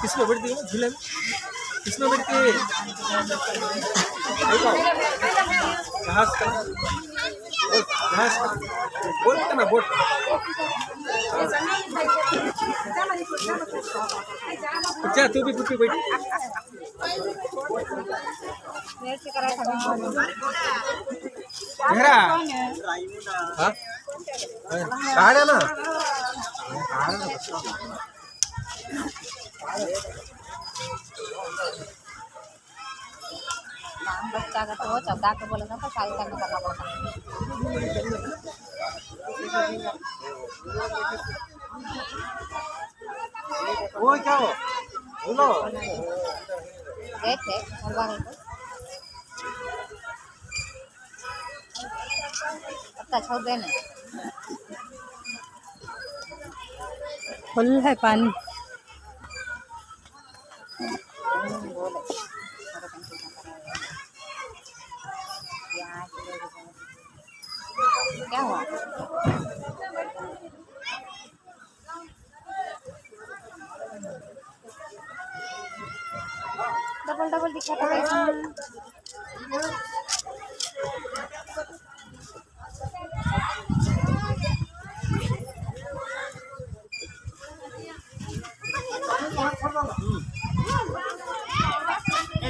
किसमें बैठती है झूले में? किसमें बैठती है? जहाज का जहाज का बोट का ना बोट जा तू भी पुप्पी बैठी घेरा हाँ काढ़े ना बच्चा का तो चौका के बोले ना तो सारी करना पड़ता वो क्या हो बोलो गए थे भगवान को पत्ता छोड़ देने फुल है पानी क्या हुआ डबल डबल दिखाता है इसमें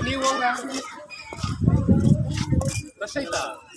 नहीं होगा रसोई था